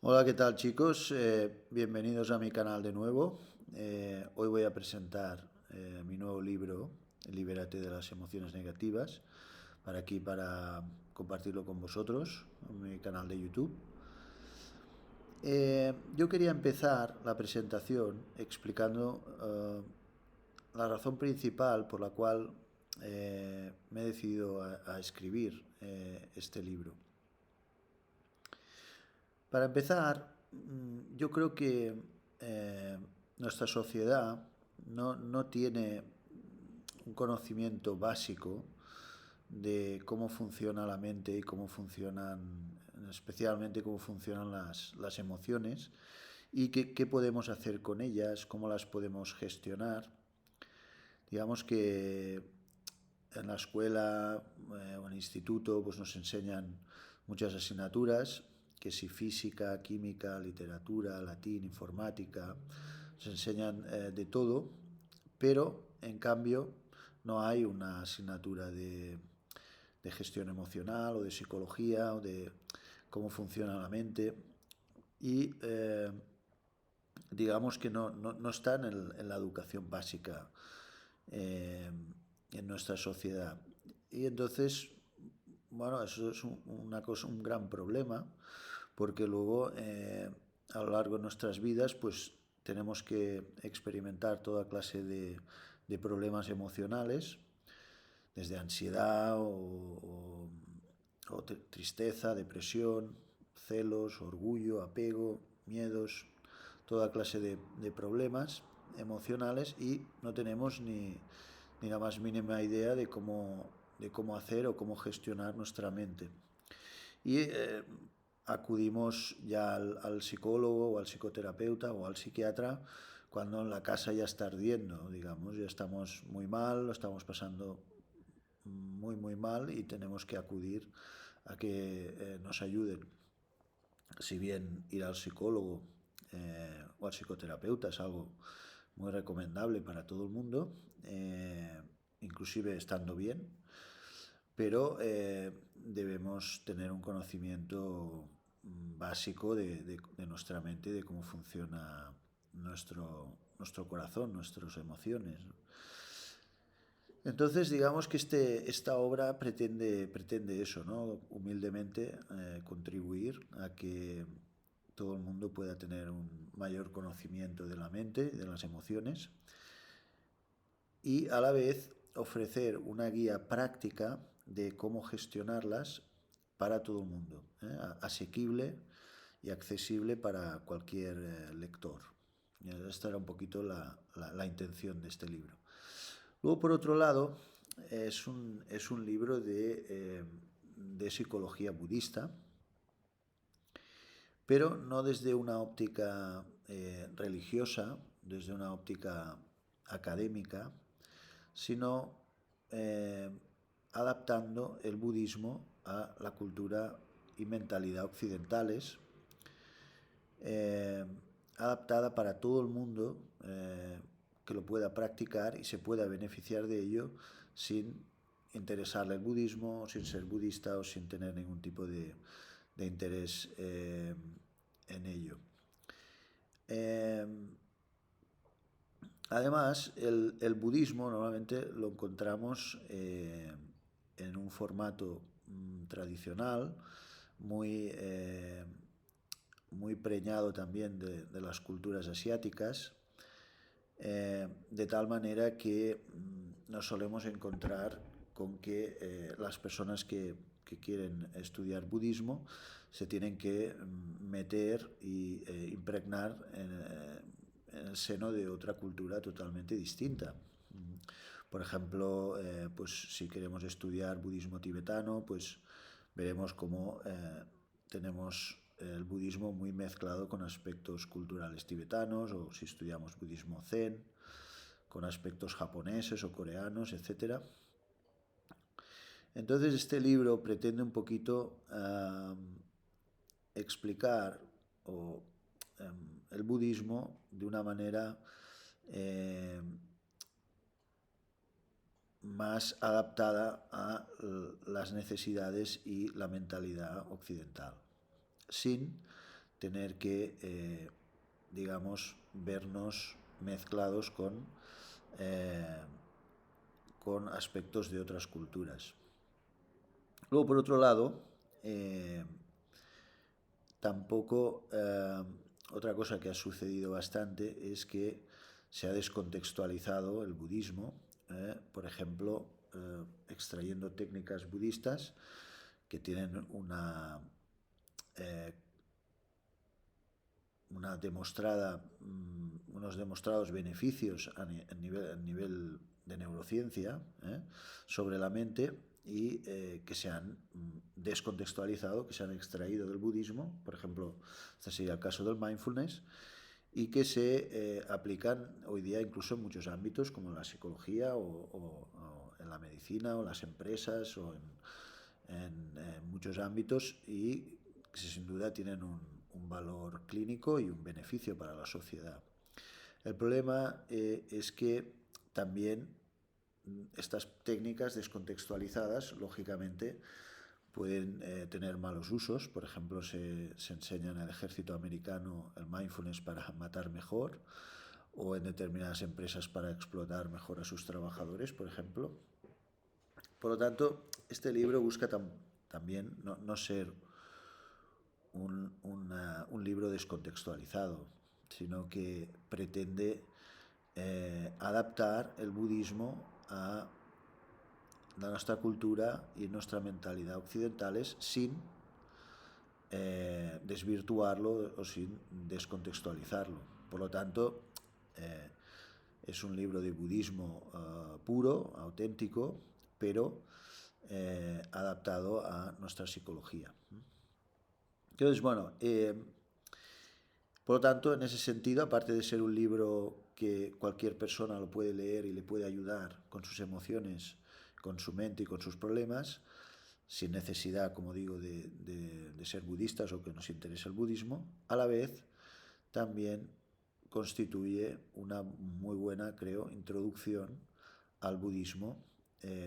Hola, ¿qué tal chicos? Bienvenidos a mi canal de nuevo. Hoy voy a presentar mi nuevo libro, Libérate de las emociones negativas, para compartirlo con vosotros en mi canal de YouTube. Yo quería empezar la presentación explicando la razón principal por la cual me he decidido a escribir este libro. Para empezar, yo creo que nuestra sociedad no tiene un conocimiento básico de cómo funciona la mente y cómo funcionan, especialmente cómo funcionan las emociones y qué podemos hacer con ellas, cómo las podemos gestionar. Digamos que en la escuela o en el instituto pues nos enseñan muchas asignaturas, que si física, química, literatura, latín, informática, nos enseñan de todo, pero en cambio no hay una asignatura de gestión emocional o de psicología o de cómo funciona la mente y digamos que no está en la educación básica eh, en nuestra sociedad. Y entonces, bueno, eso es una cosa, un gran problema, porque luego a lo largo de nuestras vidas, pues tenemos que experimentar toda clase de problemas emocionales, desde ansiedad o tristeza, depresión, celos, orgullo, apego, miedos, toda clase de problemas emocionales y no tenemos ni la más mínima idea de cómo hacer o cómo gestionar nuestra mente. Y acudimos ya al psicólogo o al psicoterapeuta o al psiquiatra cuando la casa ya está ardiendo, digamos, ya estamos muy mal, lo estamos pasando muy mal y tenemos que acudir a que nos ayuden. Si bien ir al psicólogo o al psicoterapeuta es algo muy recomendable para todo el mundo, inclusive estando bien, pero debemos tener un conocimiento básico de nuestra mente, de cómo funciona nuestro corazón, nuestras emociones. Entonces, digamos que esta obra pretende eso, ¿no? Humildemente contribuir a que todo el mundo pueda tener un mayor conocimiento de la mente, de las emociones, y a la vez ofrecer una guía práctica de cómo gestionarlas para todo el mundo, asequible y accesible para cualquier lector. Y esta era un poquito la intención de este libro. Luego, por otro lado, es un libro de psicología budista, pero no desde una óptica religiosa, desde una óptica académica, sino eh, adaptando el budismo a la cultura y mentalidad occidentales, eh, adaptada para todo el mundo que lo pueda practicar y se pueda beneficiar de ello sin interesarle el budismo, sin ser budista o sin tener ningún tipo de interés en ello. Eh, Además, el budismo normalmente lo encontramos en un formato tradicional, muy, muy preñado también de las culturas asiáticas, de tal manera que nos solemos encontrar con que las personas que quieren estudiar budismo se tienen que meter y impregnar en el seno de otra cultura totalmente distinta. Por ejemplo, pues si queremos estudiar budismo tibetano, pues veremos cómo tenemos el budismo muy mezclado con aspectos culturales tibetanos, o si estudiamos budismo zen, con aspectos japoneses o coreanos, etc. Entonces este libro pretende un poquito explicar el budismo de una manera eh, más adaptada a las necesidades y la mentalidad occidental, sin tener que, digamos, vernos mezclados con aspectos de otras culturas. Luego, por otro lado, tampoco, otra cosa que ha sucedido bastante es que se ha descontextualizado el budismo, por ejemplo, extrayendo técnicas budistas que tienen unos demostrados beneficios a nivel de neurociencia, sobre la mente, y que se han descontextualizado, que se han extraído del budismo, por ejemplo, este sería el caso del mindfulness, y que se aplican hoy día incluso en muchos ámbitos, como en la psicología o en la medicina o las empresas o en muchos ámbitos, y que sin duda tienen un valor clínico y un beneficio para la sociedad. El problema es que también estas técnicas descontextualizadas, lógicamente, pueden tener malos usos. Por ejemplo, se enseña en el ejército americano el mindfulness para matar mejor, o en determinadas empresas para explotar mejor a sus trabajadores, por ejemplo. Por lo tanto, este libro busca también no ser un libro descontextualizado, sino que pretende adaptar el budismo a nuestra cultura y nuestra mentalidad occidentales sin desvirtuarlo o sin descontextualizarlo. Por lo tanto, es un libro de budismo puro, auténtico, pero adaptado a nuestra psicología. Entonces, bueno, por lo tanto, en ese sentido, aparte de ser un libro que cualquier persona lo puede leer y le puede ayudar con sus emociones, con su mente y con sus problemas, sin necesidad, como digo, de ser budistas o que nos interese el budismo, a la vez también constituye una muy buena, creo, introducción al budismo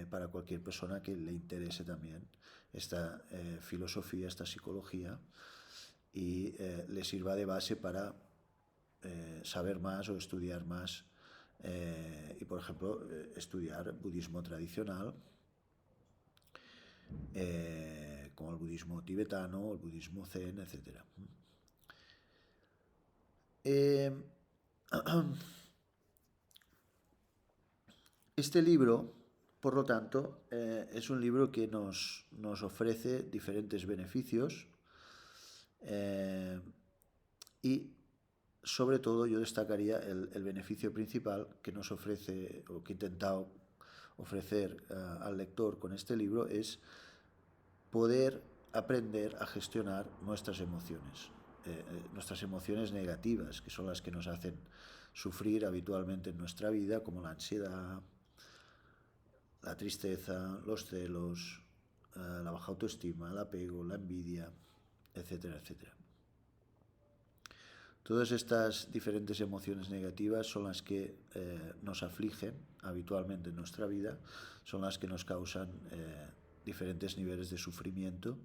para cualquier persona que le interese también esta filosofía, esta psicología, y le sirva de base para saber más o estudiar más y, por ejemplo, estudiar budismo tradicional, como el budismo tibetano, el budismo zen, etc. Este libro, por lo tanto, es un libro que nos ofrece diferentes beneficios y, sobre todo, yo destacaría el beneficio principal que nos ofrece, o que he intentado ofrecer al lector con este libro, es poder aprender a gestionar nuestras emociones negativas, que son las que nos hacen sufrir habitualmente en nuestra vida, como la ansiedad, la tristeza, los celos, la baja autoestima, el apego, la envidia, etcétera, etcétera. Todas estas diferentes emociones negativas son las que nos afligen habitualmente en nuestra vida, son las que nos causan diferentes niveles de sufrimiento,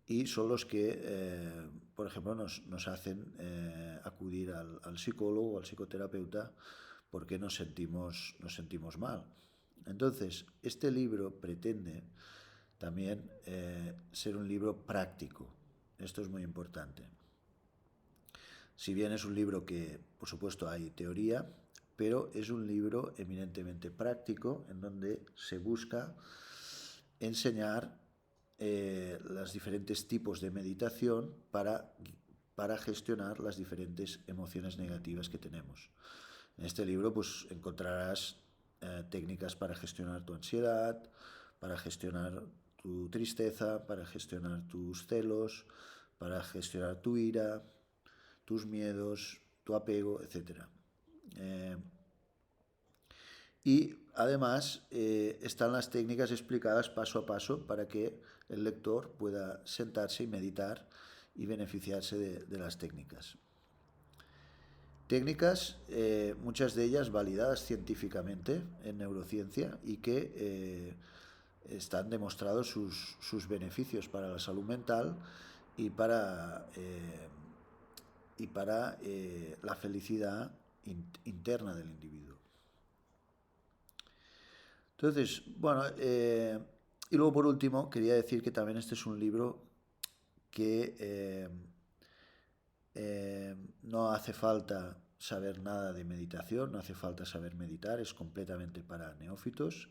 y son los que, por ejemplo, nos hacen acudir al psicólogo o al psicoterapeuta porque nos sentimos mal. Entonces, este libro pretende también ser un libro práctico. Esto es muy importante. Si bien es un libro que, por supuesto, hay teoría, pero es un libro eminentemente práctico, en donde se busca enseñar los diferentes tipos de meditación para gestionar las diferentes emociones negativas que tenemos. En este libro pues encontrarás técnicas para gestionar tu ansiedad, para gestionar tu tristeza, para gestionar tus celos, para gestionar tu ira, tus miedos, tu apego, etc. Y además están las técnicas explicadas paso a paso para que el lector pueda sentarse y meditar y beneficiarse de las técnicas. Técnicas, muchas de ellas validadas científicamente en neurociencia, y que están demostrados sus beneficios para la salud mental y para y para la felicidad interna del individuo. Entonces, bueno, y luego por último quería decir que también este es un libro que no hace falta saber nada de meditación, no hace falta saber meditar, es completamente para neófitos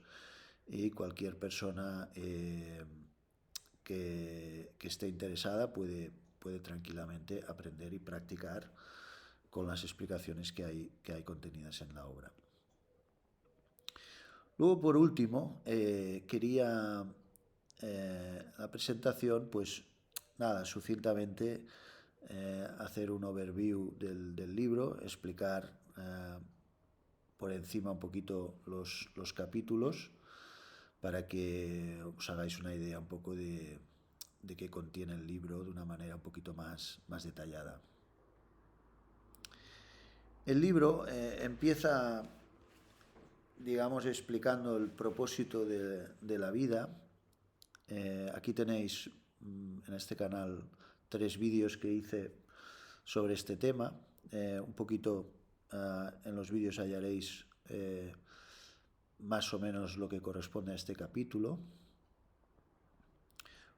y cualquier persona que esté interesada puede tranquilamente aprender y practicar con las explicaciones que hay contenidas en la obra. Luego, por último, quería la presentación, pues nada, sucintamente hacer un overview del libro, explicar por encima un poquito los capítulos para que os hagáis una idea un poco de qué contiene el libro de una manera un poquito más detallada. El libro empieza, digamos, explicando el propósito de la vida. Aquí tenéis en este canal 3 vídeos que hice sobre este tema. Un poquito en los vídeos hallaréis más o menos lo que corresponde a este capítulo.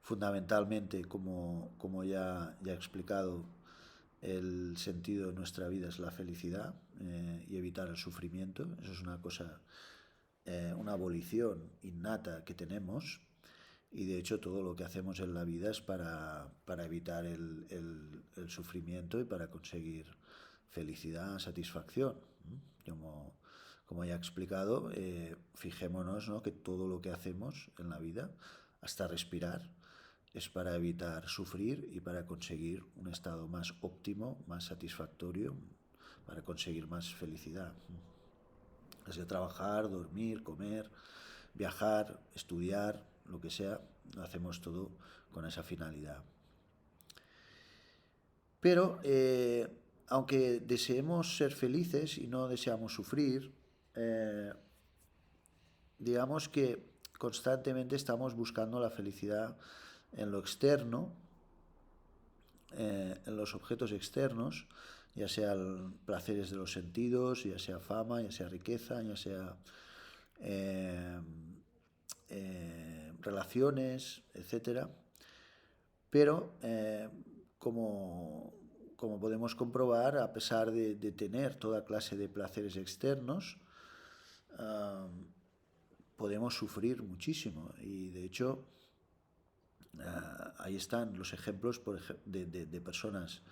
Fundamentalmente, como ya he explicado, el sentido de nuestra vida es la felicidad y evitar el sufrimiento. Eso es una cosa, una abolición innata que tenemos, y de hecho todo lo que hacemos en la vida es para evitar el sufrimiento y para conseguir felicidad, satisfacción. Como ya he explicado, fijémonos, ¿no?, que todo lo que hacemos en la vida, hasta respirar, es para evitar sufrir y para conseguir un estado más óptimo, más satisfactorio, para conseguir más felicidad. Desde trabajar, dormir, comer, viajar, estudiar, lo que sea, lo hacemos todo con esa finalidad. Pero aunque deseemos ser felices y no deseamos sufrir, digamos que constantemente estamos buscando la felicidad en lo externo, en los objetos externos, ya sean placeres de los sentidos, ya sea fama, ya sea riqueza, ya sea relaciones, etc. Pero como podemos comprobar, a pesar de tener toda clase de placeres externos, podemos sufrir muchísimo. Y de hecho, ahí están los ejemplos de personas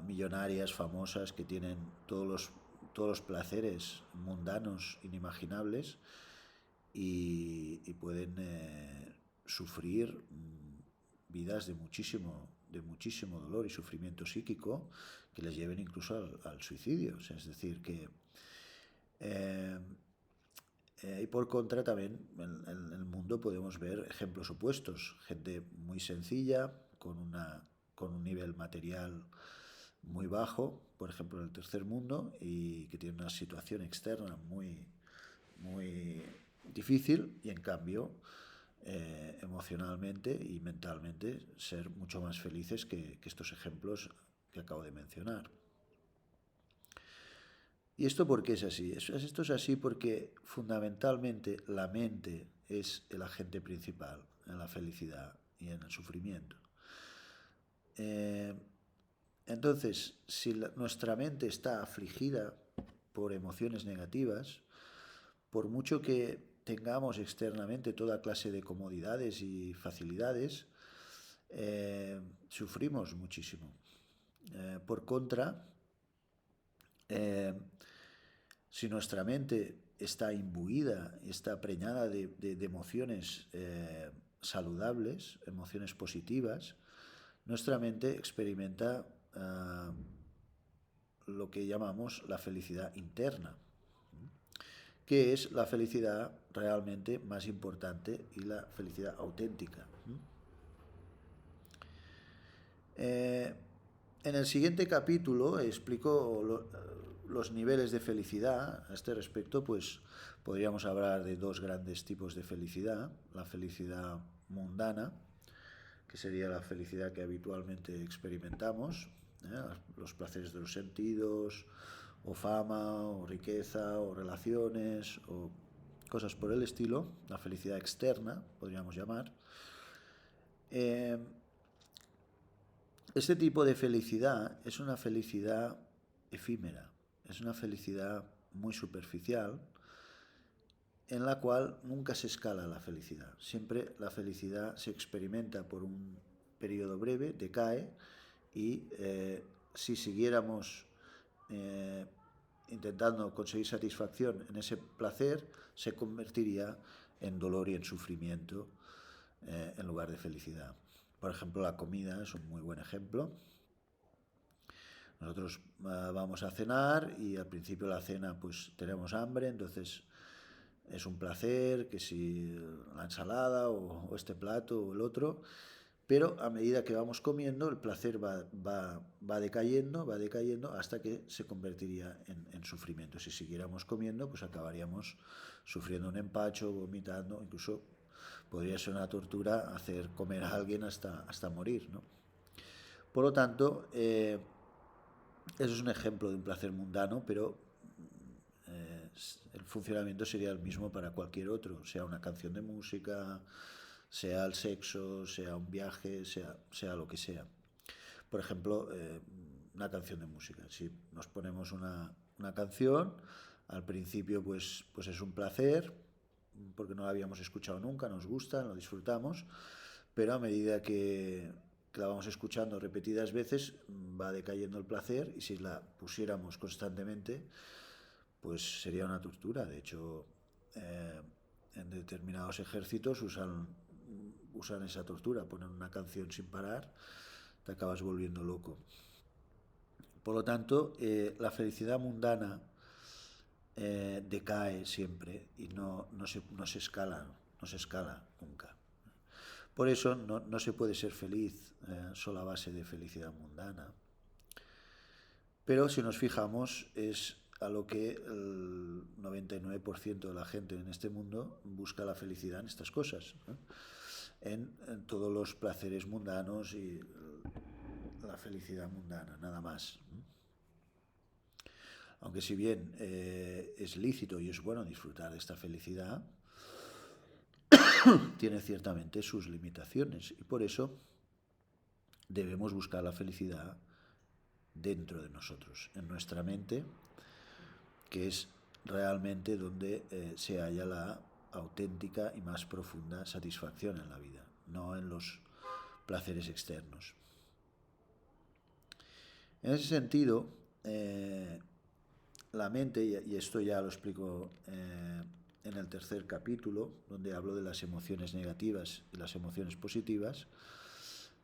millonarias, famosas, que tienen todos los placeres mundanos inimaginables y pueden sufrir vidas de muchísimo dolor y sufrimiento psíquico que les lleven incluso al suicidio. O sea, es decir, que y por contra también en el mundo podemos ver ejemplos opuestos, gente muy sencilla, con un nivel material muy bajo, por ejemplo en el tercer mundo, y que tiene una situación externa muy difícil, y en cambio emocionalmente y mentalmente ser mucho más felices que estos ejemplos que acabo de mencionar. ¿Y esto por qué es así? Esto es así porque fundamentalmente la mente es el agente principal en la felicidad y en el sufrimiento. Entonces, si nuestra mente está afligida por emociones negativas, por mucho que tengamos externamente toda clase de comodidades y facilidades, sufrimos muchísimo. Por contra, si nuestra mente está imbuida, está preñada de emociones saludables, emociones positivas, nuestra mente experimenta lo que llamamos la felicidad interna, que es la felicidad realmente más importante y la felicidad auténtica. En el siguiente capítulo explico los niveles de felicidad. A este respecto, pues podríamos hablar de 2 grandes tipos de felicidad: la felicidad mundana, que sería la felicidad que habitualmente experimentamos, los placeres de los sentidos, o fama, o riqueza, o relaciones, o cosas por el estilo, la felicidad externa, podríamos llamar. Este tipo de felicidad es una felicidad efímera, es una felicidad muy superficial, en la cual nunca se escala la felicidad. Siempre la felicidad se experimenta por un periodo breve, decae, y si siguiéramos intentando conseguir satisfacción en ese placer, se convertiría en dolor y en sufrimiento en lugar de felicidad. Por ejemplo, la comida es un muy buen ejemplo. Nosotros vamos a cenar y al principio de la cena pues tenemos hambre, entonces es un placer, que si la ensalada o este plato o el otro, pero a medida que vamos comiendo el placer va decayendo hasta que se convertiría en sufrimiento. Si siguiéramos comiendo pues acabaríamos sufriendo un empacho, vomitando, incluso podría ser una tortura hacer comer a alguien hasta morir, ¿no? Por lo tanto, eso es un ejemplo de un placer mundano, pero el funcionamiento sería el mismo para cualquier otro, sea una canción de música, sea el sexo, sea un viaje, sea lo que sea. Por ejemplo, una canción de música. Si nos ponemos una canción, al principio pues es un placer, porque no la habíamos escuchado nunca, nos gusta, lo disfrutamos, pero a medida que la vamos escuchando repetidas veces va decayendo el placer, y si la pusiéramos constantemente pues sería una tortura. De hecho, en determinados ejércitos usan esa tortura, ponen una canción sin parar, te acabas volviendo loco. Por lo tanto, la felicidad mundana decae siempre y no se escala, no se escala nunca. Por eso no se puede ser feliz solo a base de felicidad mundana. Pero si nos fijamos, es a lo que el 99% de la gente en este mundo busca la felicidad en estas cosas, ¿no? En todos los placeres mundanos y la felicidad mundana, nada más. Aunque si bien es lícito y es bueno disfrutar de esta felicidad, tiene ciertamente sus limitaciones, y por eso debemos buscar la felicidad dentro de nosotros, en nuestra mente, que es realmente donde se halla la auténtica y más profunda satisfacción en la vida, no en los placeres externos. En ese sentido, la mente, y esto ya lo explico en el tercer capítulo, donde hablo de las emociones negativas y las emociones positivas,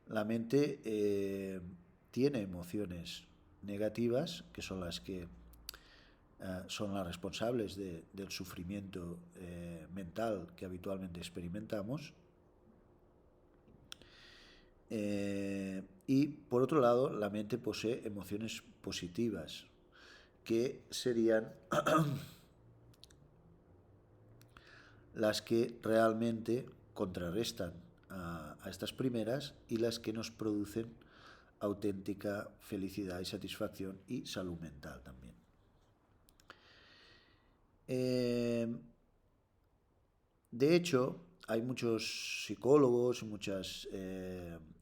la mente tiene emociones negativas, que son las que son las responsables del sufrimiento mental que habitualmente experimentamos. Y por otro lado, la mente posee emociones positivas, que serían las que realmente contrarrestan a estas primeras y las que nos producen auténtica felicidad y satisfacción y salud mental también. De hecho, hay muchos psicólogos y muchas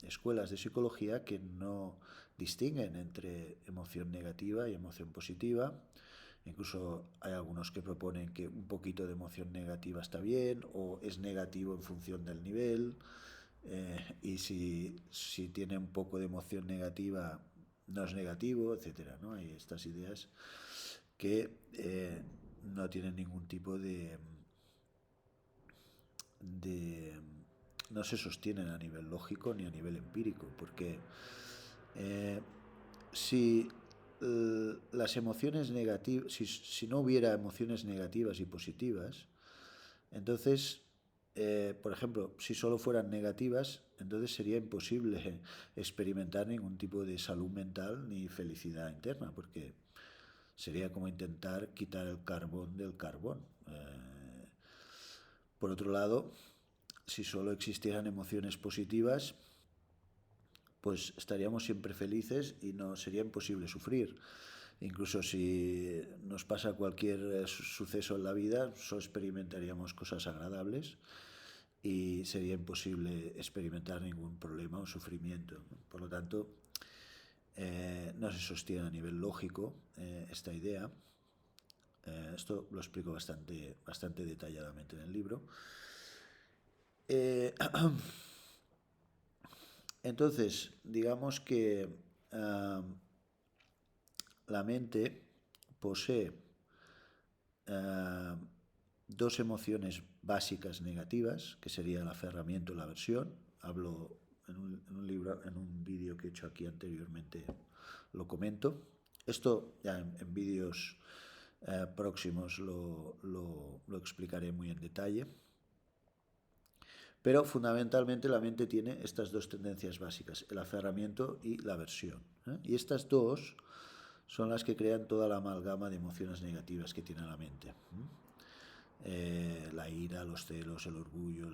escuelas de psicología que no distinguen entre emoción negativa y emoción positiva. Incluso hay algunos que proponen que un poquito de emoción negativa está bien, o es negativo en función del nivel, y si tiene un poco de emoción negativa no es negativo, etcétera, ¿no? Hay estas ideas que no tienen ningún tipo no se sostienen a nivel lógico ni a nivel empírico, porque si las emociones negativas, si no hubiera emociones negativas y positivas, entonces, por ejemplo, si solo fueran negativas, entonces sería imposible experimentar ningún tipo de salud mental ni felicidad interna, porque sería como intentar quitar el carbón del carbón. Por otro lado, si solo existieran emociones positivas, pues estaríamos siempre felices y no sería imposible sufrir. Incluso si nos pasa cualquier suceso en la vida, solo experimentaríamos cosas agradables y sería imposible experimentar ningún problema o sufrimiento. Por lo tanto, no se sostiene a nivel lógico esta idea. Esto lo explico bastante detalladamente en el libro. Entonces, digamos que la mente posee dos emociones básicas negativas, que sería el aferramiento y la aversión. Hablo en un libro, en un vídeo que he hecho aquí anteriormente, lo comento. Esto ya en vídeos próximos lo explicaré muy en detalle. Pero fundamentalmente la mente tiene estas dos tendencias básicas, el aferramiento y la aversión. Y estas dos son las que crean toda la amalgama de emociones negativas que tiene la mente. La ira, los celos, el orgullo,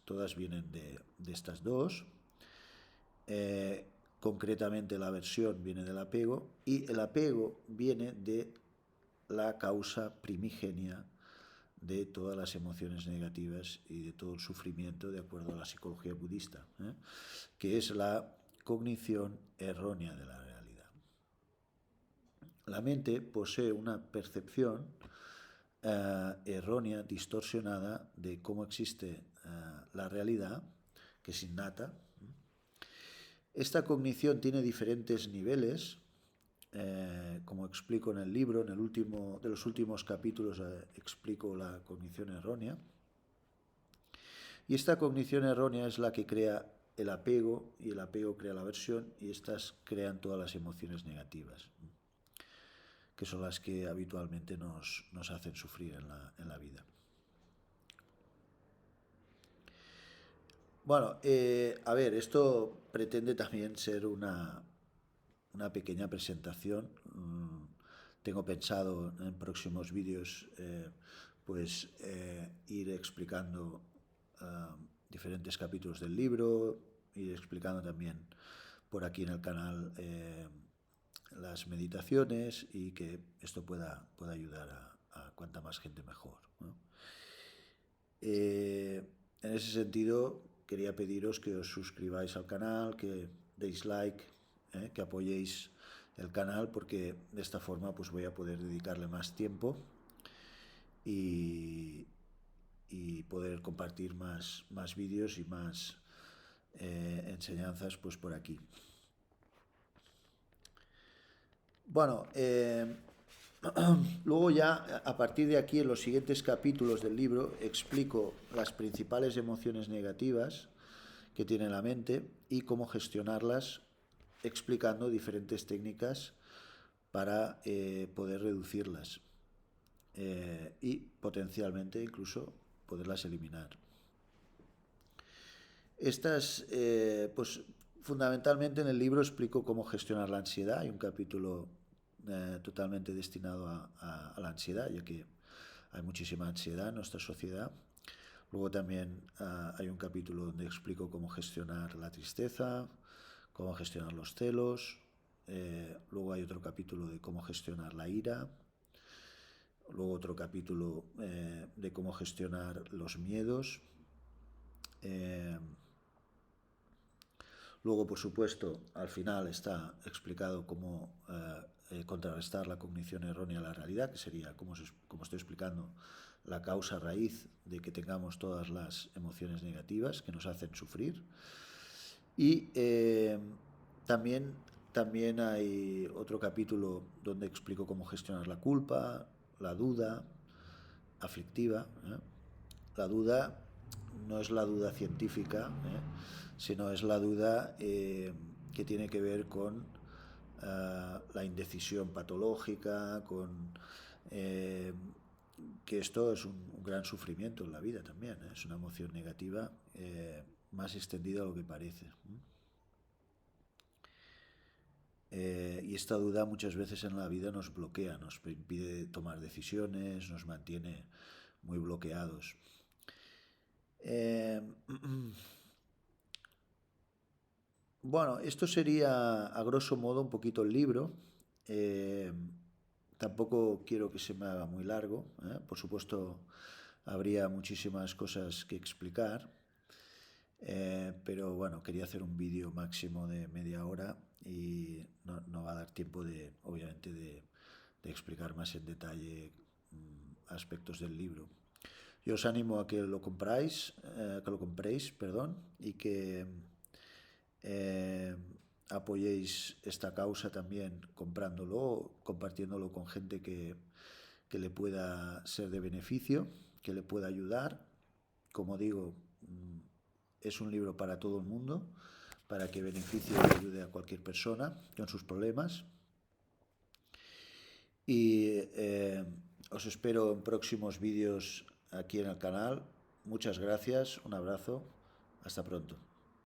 todas vienen de estas dos. Concretamente la aversión viene del apego y el apego viene de la causa primigenia de todas las emociones negativas y de todo el sufrimiento, de acuerdo a la psicología budista, que es la cognición errónea de la realidad. La mente posee una percepción errónea, distorsionada de cómo existe la realidad, que es innata. Esta cognición tiene diferentes niveles. Como explico en el libro, en el último de los últimos capítulos explico la cognición errónea. Y esta cognición errónea es la que crea el apego, y el apego crea la aversión, y estas crean todas las emociones negativas, que son las que habitualmente nos hacen sufrir en la vida. Bueno, a ver, esto pretende también ser una pequeña presentación. Tengo pensado en próximos vídeos ir explicando diferentes capítulos del libro, ir explicando también por aquí en el canal las meditaciones, y que esto pueda ayudar a cuanta más gente mejor, ¿no? En ese sentido, quería pediros que os suscribáis al canal, que deis like, que apoyéis el canal, porque de esta forma pues voy a poder dedicarle más tiempo y poder compartir más vídeos y más enseñanzas pues por aquí. Bueno, luego ya a partir de aquí, en los siguientes capítulos del libro, explico las principales emociones negativas que tiene la mente y cómo gestionarlas, explicando diferentes técnicas para poder reducirlas y potencialmente incluso poderlas eliminar. Estas, pues fundamentalmente en el libro explico cómo gestionar la ansiedad. Hay un capítulo totalmente destinado a la ansiedad, ya que hay muchísima ansiedad en nuestra sociedad. Luego también hay un capítulo donde explico cómo gestionar la tristeza, cómo gestionar los celos. Luego hay otro capítulo de cómo gestionar la ira. Luego otro capítulo de cómo gestionar los miedos. Luego, por supuesto, al final está explicado cómo contrarrestar la cognición errónea a la realidad, que sería, como estoy explicando, la causa raíz de que tengamos todas las emociones negativas que nos hacen sufrir. Y también hay otro capítulo donde explico cómo gestionar la culpa, la duda aflictiva. La duda no es la duda científica, sino es la duda que tiene que ver con la indecisión patológica, con que esto es un gran sufrimiento en la vida también, es una emoción negativa más extendida de lo que parece. Y esta duda muchas veces en la vida nos bloquea, nos impide tomar decisiones, nos mantiene muy bloqueados. Bueno, esto sería a grosso modo un poquito el libro. Eh, Tampoco quiero que se me haga muy largo, ¿eh? Por supuesto, habría muchísimas cosas que explicar, pero bueno, quería hacer un vídeo máximo de media hora y no va a dar tiempo de, obviamente, de explicar más en detalle aspectos del libro. Yo os animo a que lo compréis, perdón, y que eh, apoyéis esta causa también comprándolo, compartiéndolo con gente que le pueda ser de beneficio, que le pueda ayudar. Como digo, es un libro para todo el mundo, para que beneficie y ayude a cualquier persona con sus problemas. Y os espero en próximos vídeos aquí en el canal. Muchas gracias, un abrazo, hasta pronto.